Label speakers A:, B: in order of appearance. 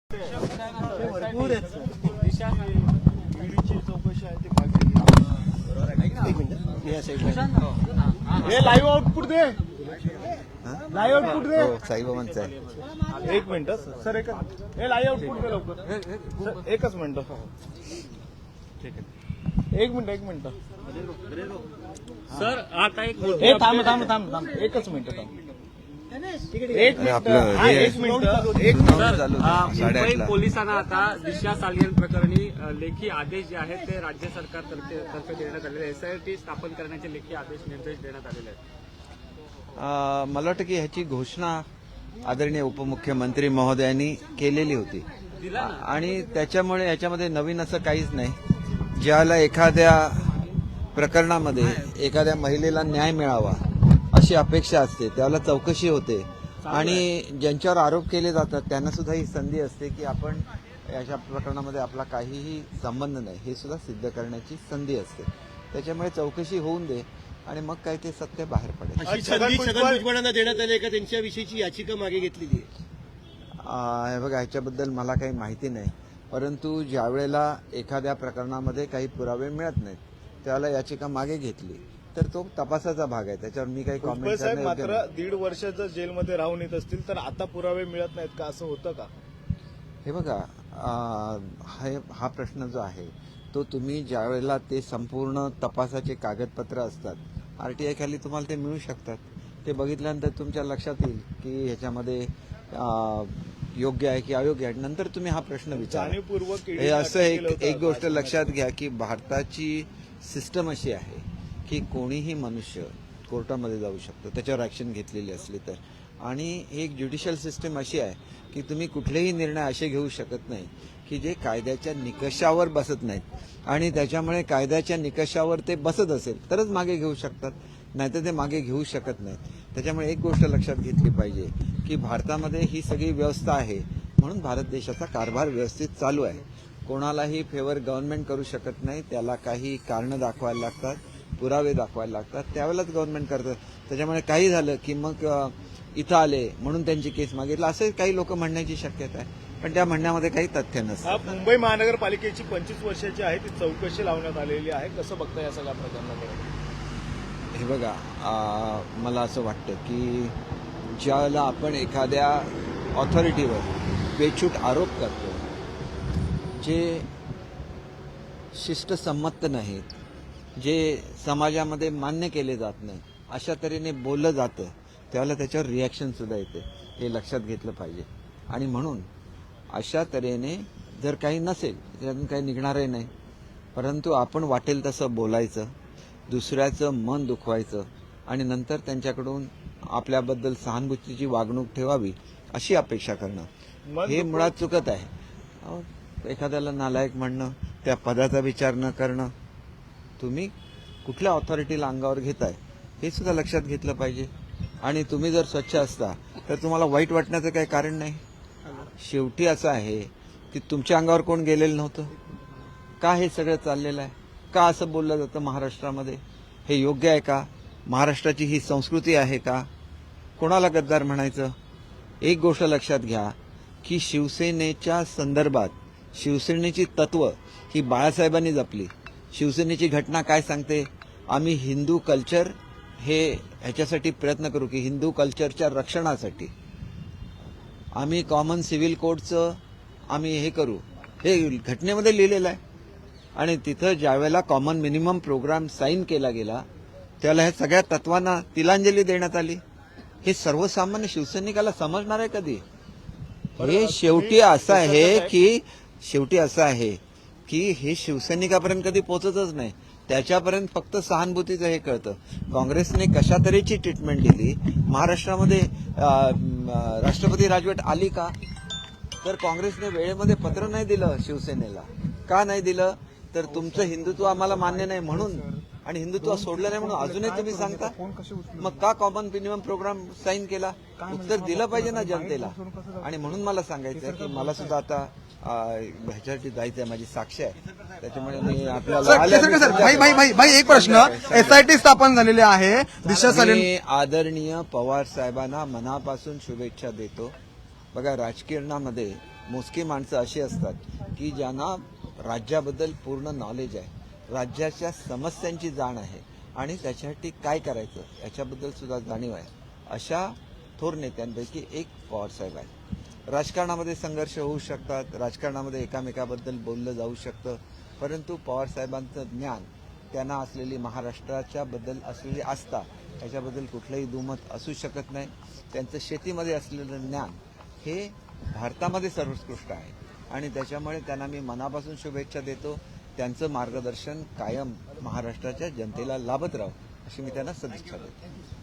A: भरपूर आहेत सर.
B: ईडीची चौकशी आहे ते लाईव्ह आउटपुट दे, लाईव्ह आउटपुट दे.
C: साईबाबांचं आहे.
B: एक मिनिट सर, एक हे लाईव्ह आउटपुट दे लवकर. एकच मिनिट. ठीक आहे, एक मिनिट
A: सर आता एक
B: हे थांब एकच मिनिट थांब. एक मिनिट.
A: मुंबई पोलिसांना आता दिशा सालियन प्रकरणी लेखी आदेश जे आहेत ते राज्य सरकारतर्फे देण्यात आलेले एसआयटी स्थापन करण्याचे लेखी आदेश निर्देश देण्यात आलेले आहेत.
C: मला वाटतं की ह्याची घोषणा आदरणीय उपमुख्यमंत्री महोदयांनी केलेली होती आणि त्याच्यामुळे ह्याच्यामध्ये नवीन असं काहीच नाही. ज्याला एखाद्या प्रकरणामध्ये एखाद्या महिलेला न्याय मिळावा अशी अपेक्षा असते, त्याला चौकशी होते आणि ज्यांच्यावर आरोप केले जातात त्यांना सुद्धा ही संधी असते की आपण अशा प्रकरणामध्ये आपला काहीही संबंध नाही हे सुद्धा सिद्ध करण्याची संधी असते. त्याच्यामुळे चौकशी होऊन दे आणि मग काय ते सत्य बाहेर पडेल.
D: अशी संधी छगन भुजबळांना देण्यात आली का? त्यांच्याविषयीची याचिका मागे घेतलेली आहे.
C: हे बघा, ह्याच्याबद्दल मला काही माहिती नाही, परंतु ज्या वेळेला एखाद्या प्रकरणामध्ये काही पुरावे मिळत नाहीत त्यावेळेला याचिका मागे घेतली तर तो तपासाचा भाग आहे, त्याच्यावर मी काही कॉमेंट
B: साहेब मात्र 1.5 वर्ष जर जेलमध्ये राहून येत असतील तर आता पुरावे मिळत नाहीत का, असं होतं का?
C: हे बघा, हा प्रश्न जो आहे तो तुम्ही ज्या वेळेला ते संपूर्ण तपासाचे कागदपत्र असतात आरटीआय खाली तुम्हाला ते मिळू शकतात. ते बघितल्यानंतर तुमच्या लक्षात येईल की ह्याच्यामध्ये योग्य आहे की अयोग्य आहे. नंतर तुम्ही हा प्रश्न विचारा. हे असं एक गोष्ट लक्षात घ्या की भारताची सिस्टम अशी आहे की कोणीही मनुष्य कोर्टामध्ये जाऊ शकतो त्याच्यावर ऍक्शन घेतलेली असली तर. आणि एक ज्युडिशियल सिस्टम अशी आहे की तुम्ही कुठलेही निर्णय असे घेऊ शकत नाही की जे कायद्याच्या निकषावर बसत नाहीत आणि त्याच्यामुळे कायद्याच्या निकषावर ते बसत असेल तरच मागे घेऊ शकतात, नाहीतर ते मागे घेऊ शकत नाहीत. त्याच्यामुळे एक गोष्ट लक्षात घेतली पाहिजे की भारतामध्ये ही सगळी व्यवस्था आहे म्हणून भारत देशाचा कारभार व्यवस्थित चालू आहे. कोणालाही फेवर गव्हर्नमेंट करू शकत नाही, त्याला काही कारणं दाखवायला लागतात, पुरावे दाखवायला लागतात, त्यावेळेलाच गव्हर्नमेंट करतं. त्याच्यामुळे काही झालं की मग इथं आले म्हणून त्यांची केस मागितलं असं काही लोक म्हणण्याची शक्यता आहे, पण त्या म्हणण्यामध्ये काही तथ्य नसतं.
B: मुंबई महानगरपालिकेची 25 वर्षाची आहे ती चौकशी लावण्यात आलेली आहे, कसं बघता या सगळ्या प्रकरणाकडे?
C: हे बघा, मला असं वाटतं की ज्यावेळेला आपण एखाद्या ऑथॉरिटीवर बेछूट आरोप करतो जे शिष्टसंमत नाहीत, जे समाजामध्ये मान्य केले जात नाही, अशा तऱ्हेने बोललं जातं त्यावेळेला त्याच्यावर रिॲक्शन सुद्धा येते, हे लक्षात घेतलं पाहिजे. आणि म्हणून अशा तऱ्हेने जर काही नसेल त्यातून काही निघणारही नाही, परंतु आपण वाटेल तसं बोलायचं, दुसऱ्याचं मन दुखवायचं आणि नंतर त्यांच्याकडून आपल्याबद्दल सहानुभूतीची वागणूक ठेवावी अशी अपेक्षा करणं हे मुळात चुकत आहे. एखाद्याला नालायक म्हणणं, त्या पदाचा विचार न करणं, तुम्ही कुठल्या ऑथॉरिटीला अंगावर घेताय हे सुद्धा लक्षात घेतलं पाहिजे. आणि तुम्ही जर स्वच्छ असता तर तुम्हाला वाईट वाटण्याचं काही कारण नाही. शेवटी असं आहे की तुमच्या अंगावर कोण गेलेलं नव्हतं का? हे सगळं चाललेलं आहे का? असं बोललं जातं महाराष्ट्रामध्ये, हे योग्य आहे का? महाराष्ट्राची ही संस्कृती आहे का? कोणाला गद्दार म्हणायचं? एक गोष्ट लक्षात घ्या की शिवसेनेच्या संदर्भात शिवसेनेची तत्व ही बाळासाहेबांनी जपली. शिवसेनेची घटना काय सांगते? आम्ही हिंदू कल्चर ह्याच्यासाठी प्रयत्न करू की हिंदू कल्चरच्या रक्षणासाठी आम्ही कॉमन सिव्हिल कोडचं आम्ही हे करू, हे घटनेमध्ये लिहिलेलं आहे. आणि तिथं ज्यावेळेला कॉमन मिनिमम प्रोग्राम साईन केला गेला त्यावेळेला ह्या सगळ्या तत्वांना तिलांजली देण्यात आली. हे सर्वसामान्य शिवसैनिकाला समजणार आहे कधी? हे शेवटी असं आहे की हे शिवसैनिकापर्यंत कधी पोहोचतच नाही, त्याच्यापर्यंत फक्त सहानुभूतीचं हे कळतं. काँग्रेसने कशा तऱ्हेची ट्रीटमेंट दिली महाराष्ट्रामध्ये? राष्ट्रपती राजवट आली का? तर काँग्रेसने वेळेमध्ये पत्र नाही दिलं शिवसेनेला. का नाही दिलं? तर तुमचं हिंदुत्व आम्हाला मान्य नाही म्हणून, आणि हिंदुत्व सोडलं नाही म्हणून अजूनही तुम्ही सांगता. मग का कॉमन मिनिमम प्रोग्राम साईन केला? उत्तर दिलं पाहिजे ना जनतेला. आणि म्हणून मला सांगायचं की मला सुद्धा आता ह्याच्यासाठी जायचं आहे, माझी साक्ष आहे, त्याच्यामुळे मी आपल्याला
D: एक प्रश्न, एसआयटी स्थापन झालेली आहे, दिशा सालियन.
C: आदरणीय पवार साहेबांना मनापासून शुभेच्छा देतो. बघा, राजकारणामध्ये मोजकी माणसं अशी असतात की ज्यांना राज्याबद्दल पूर्ण नॉलेज आहे, राज्याच्या समस्यांची जाण आहे आणि त्याच्यासाठी काय करायचं याच्याबद्दल सुद्धा जाणीव आहे. अशा थोर नेत्यांपैकी एक पवारसाहेब आहेत. राजकारणामध्ये संघर्ष होऊ शकतात, राजकारणामध्ये एकामेकाबद्दल बोललं जाऊ शकतं, परंतु पवारसाहेबांचं ज्ञान, त्यांना असलेली महाराष्ट्राच्या बद्दल असलेली आस्था, याच्याबद्दल कुठलंही दुमत असू शकत नाही. त्यांचं शेतीमध्ये असलेलं ज्ञान हे भारतामध्ये सर्वोत्कृष्ट आहे आणि त्याच्यामुळे त्यांना मी मनापासून शुभेच्छा देतो. त्यांचं मार्गदर्शन कायम महाराष्ट्राच्या जनतेला लाभत राहो अशी मी त्यांना सदिच्छा देतो.